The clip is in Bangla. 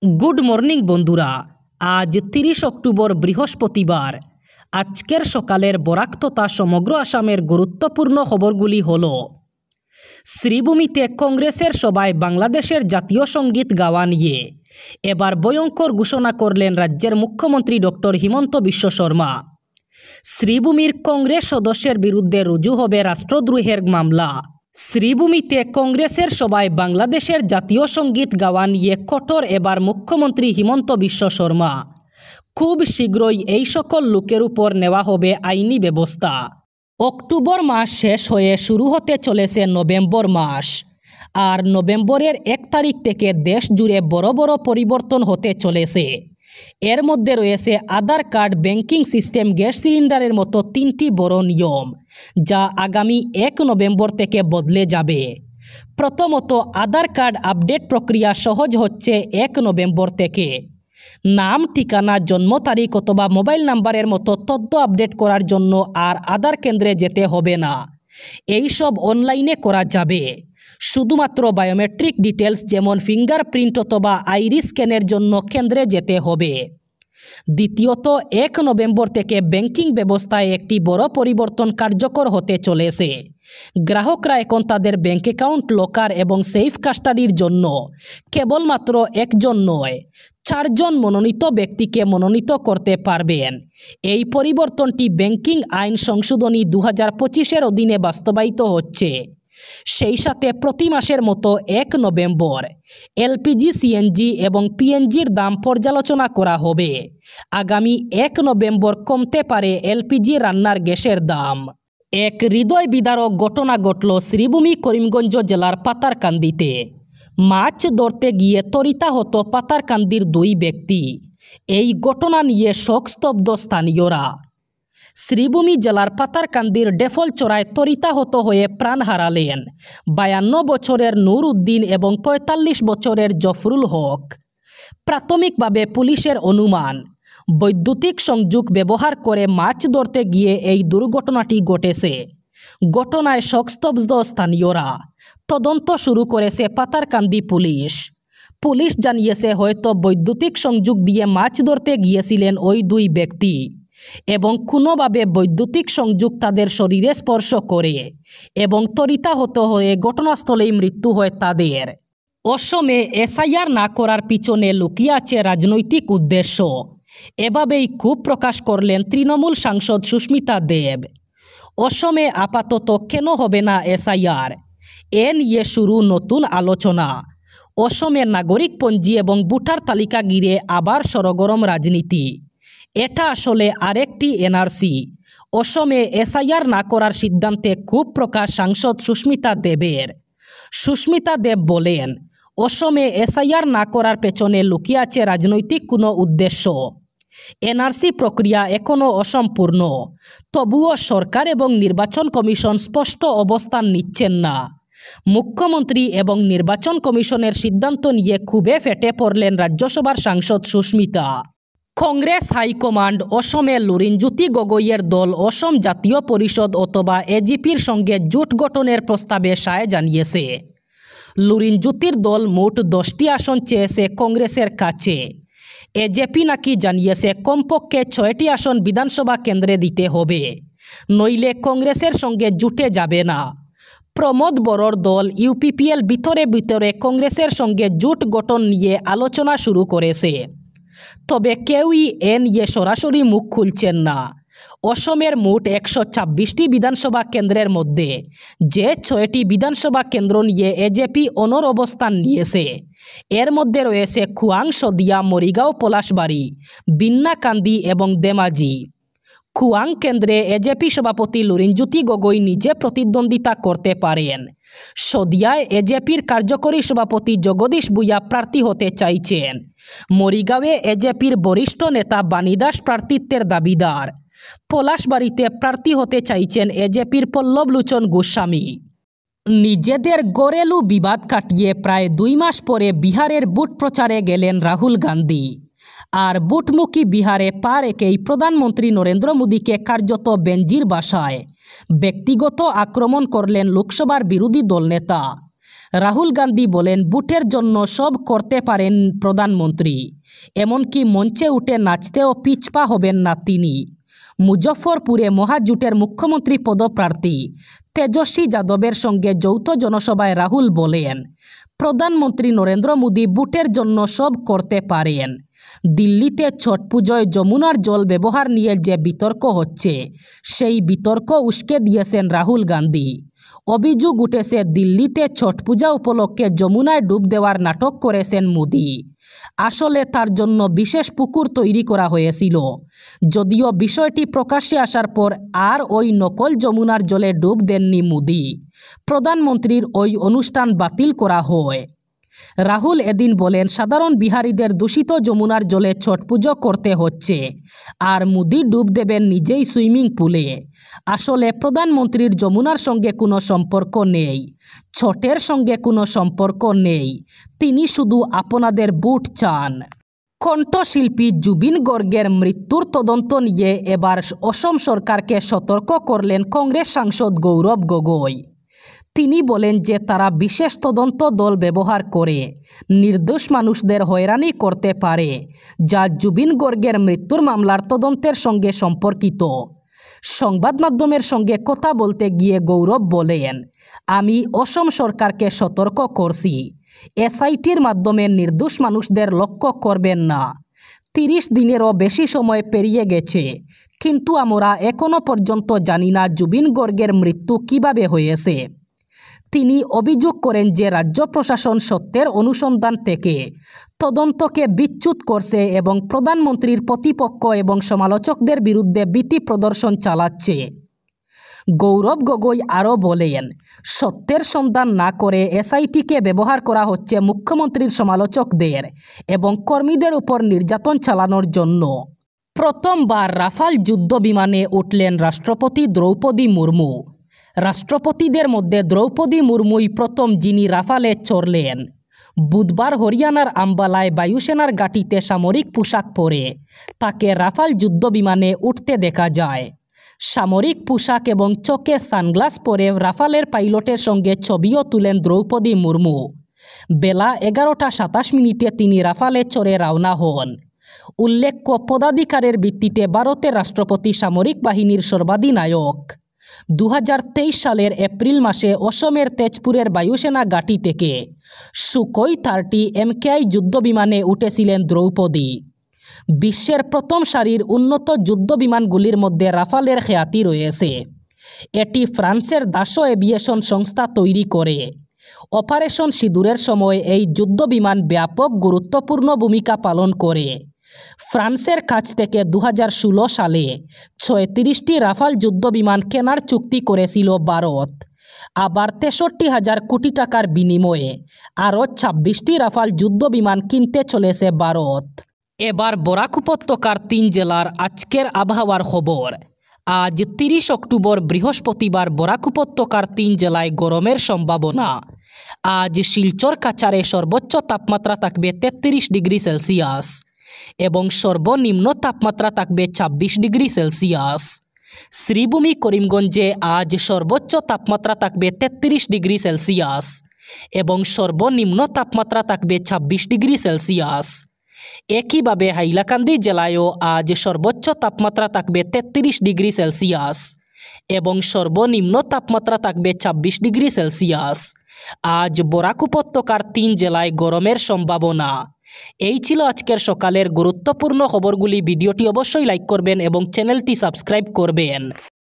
গুড মর্নিং বন্ধুরা। আজ 30 অক্টোবর বৃহস্পতিবার। আজকের সকালের বরাক তথা সমগ্র আসামের গুরুত্বপূর্ণ খবরগুলি হল: শ্রীভূমিতে কংগ্রেসের সভায় বাংলাদেশের জাতীয় সঙ্গীত গাওয়া নিয়ে এবার ভয়ঙ্কর ঘোষণা করলেন রাজ্যের মুখ্যমন্ত্রী ডক্টর হিমন্ত বিশ্ব শর্মা। শ্রীভূমির কংগ্রেস সদস্যের বিরুদ্ধে রুজু হবে রাষ্ট্রদ্রোহের মামলা। শ্রীভূমিতে কংগ্রেসের সভায় বাংলাদেশের জাতীয় সঙ্গীত গাওয়া নিয়ে কঠোর এবার মুখ্যমন্ত্রী হিমন্ত বিশ্ব শর্মা। খুব শীঘ্রই এই সকল লোকের উপর নেওয়া হবে আইনি ব্যবস্থা। অক্টোবর মাস শেষ হয়ে শুরু হতে চলেছে নভেম্বর মাস, আর নভেম্বরের 1 তারিখ থেকে দেশ জুড়ে বড় বড় পরিবর্তন হতে চলেছে। এর মধ্যে রয়েছে আধার কার্ড, ব্যাংকিং সিস্টেম, গ্যাস সিলিন্ডারের মতো 3টি বড় নিয়ম, যা আগামী 1 নভেম্বর থেকে বদলে যাবে। প্রথমত, আধার কার্ড আপডেট প্রক্রিয়া সহজ হচ্ছে 1 নভেম্বর থেকে। নাম, ঠিকানা, জন্ম তারিখ অথবা মোবাইল নাম্বারের মতো তথ্য আপডেট করার জন্য আর আধার কেন্দ্রে যেতে হবে না। এই সব অনলাইনে করা যাবে। শুধুমাত্র বায়োমেট্রিক ডিটেলস যেমন ফিঙ্গারপ্রিন্ট অথবা আইরিস স্ক্যানের জন্য কেন্দ্রে যেতে হবে। দ্বিতীয়ত, 1 নভেম্বর থেকে ব্যাংকিং ব্যবস্থায় একটি বড় পরিবর্তন কার্যকর হতে চলেছে। গ্রাহকরা এখন তাদের ব্যাংক অ্যাকাউন্ট লকার এবং সেফ কাস্টাডির জন্য কেবলমাত্র একজন নয়, 4 জন মনোনীত ব্যক্তিকে মনোনীত করতে পারবেন। এই পরিবর্তনটি ব্যাংকিং আইন সংশোধনী 2025-এর অধীনে বাস্তবায়িত হচ্ছে। সেই সাথে প্রতি মাসের মতো 1 নভেম্বর এলপিজি, সিএনজি এবং পিএনজির দাম পর্যালোচনা করা হবে। আগামী 1 নভেম্বর কমতে পারে এলপিজি রান্নার গ্যাসের দাম। এক হৃদয় বিদারক ঘটনা ঘটল শ্রীভূমি, করিমগঞ্জ জেলার পাতারকান্দিতে। মাছ ধরতে গিয়ে তরিতাহত পাতারকান্দির 2 ব্যক্তি। এই ঘটনা নিয়ে শোকস্তব্ধ স্থানীয়রা। শ্রীভূমি জেলার পাতারকান্দির ডেফলচড়ায় তরিতাহত হয়ে প্রাণ হারালেন 52 বছরের নূর উদ্দিন এবং 45 বছরের জফরুল হক। প্রাথমিকভাবে পুলিশের অনুমান, বৈদ্যুতিক সংযোগ ব্যবহার করে মাছ ধরতে গিয়ে এই দুর্ঘটনাটি ঘটেছে। ঘটনায় শোকস্তব্ধ স্থানীয়রা। তদন্ত শুরু করেছে পাতারকান্দি পুলিশ। পুলিশ জানিয়েছে, হয়তো বৈদ্যুতিক সংযোগ দিয়ে মাছ ধরতে গিয়েছিলেন ওই 2 ব্যক্তি এবং কোনোভাবে বৈদ্যুতিক সংযোগ তাদের শরীরে স্পর্শ করে এবং তরিতাহত হয়ে ঘটনাস্থলেই মৃত্যু হয় তাদের। অসমে এসআইআর না করার পিছনে লুকিয়ে আছে রাজনৈতিক উদ্দেশ্য, এভাবেই ক্ষোভ প্রকাশ করলেন তৃণমূল সাংসদ সুস্মিতা দেব। অসমে আপাতত কেন হবে না এসআইআর, এ নিয়ে শুরু নতুন আলোচনা। অসমের নাগরিকপঞ্জি এবং ভোটার তালিকা ঘিরে আবার সরগরম রাজনীতি। এটা আসলে আরেকটি এনআরসি। অসমে এসআইআর না করার সিদ্ধান্তে ক্ষোভ প্রকাশ সাংসদ সুস্মিতা দেবের। সুস্মিতা দেব বলেন, অসমে এসআইআর না করার পেছনে লুকিয়ে আছে রাজনৈতিক কোনো উদ্দেশ্য। এনআরসি প্রক্রিয়া এখনও অসম্পূর্ণ, তবুও সরকার এবং নির্বাচন কমিশন স্পষ্ট অবস্থান নিচ্ছেন না। মুখ্যমন্ত্রী এবং নির্বাচন কমিশনের সিদ্ধান্ত নিয়ে ক্ষোভে ফেটে পড়লেন রাজ্যসভার সাংসদ সুস্মিতা। কংগ্রেস হাইকমান্ড অসমে লুরিনজ্যোতি গগৈয়ের দল অসম জাতীয় পরিষদ অথবা এজিপির সঙ্গে জোট গঠনের প্রস্তাবে সায় জানিয়েছে। লুরিনজ্যোতির দল মোট 10টি আসন চেয়েছে কংগ্রেসের কাছে। এজেপি নাকি জানিয়েছে কমপক্ষে 6টি আসন বিধানসভা কেন্দ্রে দিতে হবে, নইলে কংগ্রেসের সঙ্গে জুটে যাবে না। প্রমোদ বড়োর দল ইউপিপিএল ভিতরে ভিতরে কংগ্রেসের সঙ্গে জোট গঠন নিয়ে আলোচনা শুরু করেছে, তবে কেউই এ নিয়ে সরাসরি মুখ খুলছেন না। অসমের মোট 126টি বিধানসভা কেন্দ্রের মধ্যে যে 6টি বিধানসভা কেন্দ্র নিয়ে এজেপি অনড় অবস্থান নিয়েছে, এর মধ্যে রয়েছে খুয়াং, শদিয়া, মরিগাঁও, পলাশবাড়ি, বিন্নাকান্দি এবং ধেমাজি। খুয়াং কেন্দ্রে এজেপি সভাপতি লুরিনজ্যোতি গগৈ নিজে প্রতিদ্বন্দ্বিতা করতে পারেন। শদিয়ায় এজেপির কার্যকরী সভাপতি জগদীশ ভূঁইয়া প্রার্থী হতে চাইছেন। মরিগাঁওয়ে এজেপির বরিষ্ঠ নেতা বাণীদাস প্রার্থিত্বের দাবিদার। পলাশবাড়িতে প্রার্থী হতে চাইছেন এজেপির পল্লবলোচন গোস্বামী। নিজেদের ঘরেলু বিবাদ কাটিয়ে প্রায় 2 মাস পরে বিহারের ভোট প্রচারে গেলেন রাহুল গান্ধী। আর ভোটমুখী বিহারে পা রেখেই প্রধানমন্ত্রী নরেন্দ্র মোদীকে কার্যত বেনজির ভাষায় ব্যক্তিগত আক্রমণ করলেন লোকসভার বিরোধী দলনেতা। রাহুল গান্ধী বলেন, ভোটের জন্য সব করতে পারেন প্রধানমন্ত্রী, এমনকি মঞ্চে উঠে নাচতেও পিছপা হবেন না তিনি। মুজফ্ফরপুরে মহাজোটের মুখ্যমন্ত্রী পদপ্রার্থী তেজস্বী যাদবের সঙ্গে যৌথ জনসভায় রাহুল বলেন, প্রধানমন্ত্রী নরেন্দ্র মোদী ভোটের জন্য সব করতে পারেন। দিল্লিতে ছট পুজোয় যমুনার জল ব্যবহার নিয়ে যে বিতর্ক হচ্ছে, সেই বিতর্ক উস্কে দিয়েছেন রাহুল গান্ধী। অভিযোগ উঠেছে, দিল্লিতে ছট পূজা উপলক্ষে যমুনায় ডুব দেওয়ার নাটক করেছেন মোদী। আসলে তার জন্য বিশেষ পুকুর তৈরি করা হয়েছিল। যদিও বিষয়টি প্রকাশ্যে আসার পর আর ওই নকল যমুনার জলে ডুব দেননি মোদী। প্রধানমন্ত্রীর ওই অনুষ্ঠান বাতিল করা হয়। রাহুল এদিন বলেন, সাধারণ বিহারীদের দূষিত যমুনার জলে ছট পুজো করতে হচ্ছে, আর মোদী ডুব দেবেন নিজেই সুইমিং পুলে। আসলে প্রধানমন্ত্রীর যমুনার সঙ্গে কোনো সম্পর্ক নেই, ছটের সঙ্গে কোনো সম্পর্ক নেই। তিনি শুধু আপনাদের ভোট চান। কণ্ঠশিল্পী জুবিন গর্গের মৃত্যুর তদন্ত নিয়ে এবার অসম সরকারকে সতর্ক করলেন কংগ্রেস সাংসদ গৌরব গগৈ। তিনি বলেন যে তারা বিশেষ তদন্ত দল ব্যবহার করে নির্দোষ মানুষদের হয়রানি করতে পারে, যা জুবিন গর্গের মৃত্যুর মামলার তদন্তের সঙ্গে সম্পর্কিত। সংবাদ মাধ্যমের সঙ্গে কথা বলতে গিয়ে গৌরব বলেন, আমি অসম সরকারকে সতর্ক করছি, এসআইটির মাধ্যমে নির্দোষ মানুষদের লক্ষ্য করবেন না। 30 দিনেরও বেশি সময় পেরিয়ে গেছে, কিন্তু আমরা এখনও পর্যন্ত জানি না জুবিন গর্গের মৃত্যু কিভাবে হয়েছে। তিনি অভিযোগ করেন যে রাজ্য প্রশাসন সত্যের অনুসন্ধান থেকে তদন্তকে বিচ্যুত করছে এবং প্রধানমন্ত্রীর প্রতিপক্ষ এবং সমালোচকদের বিরুদ্ধে ভীতি প্রদর্শন চালাচ্ছে। গৌরব গগৈ আরও বলেন, সত্যের সন্ধান না করে এসআইটিকে ব্যবহার করা হচ্ছে মুখ্যমন্ত্রীর সমালোচকদের এবং কর্মীদের উপর নির্যাতন চালানোর জন্য। প্রথমবার রাফাল যুদ্ধ বিমানে উঠলেন রাষ্ট্রপতি দ্রৌপদী মুর্মু। রাষ্ট্রপতিদের মধ্যে দ্রৌপদী মুর্মুই প্রথম যিনি রাফালে চড়লেন। বুধবার হরিয়ানার আম্বালায় বায়ুসেনার ঘাঁটিতে সামরিক পোশাক পরে তাকে রাফাল যুদ্ধ বিমানে উঠতে দেখা যায়। সামরিক পোশাক এবং চোখে সানগ্লাস পরে রাফালের পাইলটের সঙ্গে ছবিও তুলেন দ্রৌপদী মুর্মু। বেলা 11:27 তিনি রাফালে চড়ে রওনা হন। উল্লেখ্য, পদাধিকারের ভিত্তিতে ভারতের রাষ্ট্রপতি সামরিক বাহিনীর সর্বাধিনায়ক। 2023 সালের এপ্রিল মাসে অসমের তেজপুরের বায়ুসেনা ঘাঁটি থেকে সুখোই 30 MKI যুদ্ধবিমানে উঠেছিলেন দ্রৌপদী। বিশ্বের প্রথম সারির উন্নত যুদ্ধবিমানগুলির মধ্যে রাফালের খ্যাতি রয়েছে। এটি ফ্রান্সের দাসো এভিয়েশন সংস্থা তৈরি করে। অপারেশন সিঁদুরের সময় এই যুদ্ধবিমান ব্যাপক গুরুত্বপূর্ণ ভূমিকা পালন করে। ফ্রান্সের কাছ থেকে 2016 সালে 36টি রাফাল যুদ্ধবিমান কেনার চুক্তি করেছিল ভারত। আবার 63,000 কোটি টাকার বিনিময়ে আরও 26টি রাফাল যুদ্ধবিমান কিনতে চলেছে ভারত। এবার বরাক উপত্যকার 3 জেলার আজকের আবহাওয়ার খবর। আজ 30 অক্টোবর বৃহস্পতিবার বরাক উপত্যকার 3 জেলায় গরমের সম্ভাবনা। আজ শিলচর কাছাড়ে সর্বোচ্চ তাপমাত্রা থাকবে 33 ডিগ্রি সেলসিয়াস এবং সর্বনিম্ন তাপমাত্রা থাকবে 26 ডিগ্রি সেলসিয়াস। শ্রীভূমি করিমগঞ্জে আজ সর্বোচ্চ তাপমাত্রা থাকবে 33 ডিগ্রি সেলসিয়াস এবং সর্বনিম্ন তাপমাত্রা থাকবে 26 ডিগ্রি সেলসিয়াস। একইভাবে হাইলাকান্দি জেলায়ও আজ সর্বোচ্চ তাপমাত্রা থাকবে 33 ডিগ্রি সেলসিয়াস এবং সর্বনিম্ন তাপমাত্রা থাকবে 26 ডিগ্রি সেলসিয়াস। আজ বরাক উপত্যকার 3 জেলায় গরমের সম্ভাবনা। এই ছিল আজকের সকালের গুরুত্বপূর্ণ খবরগুলি। ভিডিওটি অবশ্যই লাইক করবেন এবং চ্যানেলটি সাবস্ক্রাইব করবেন।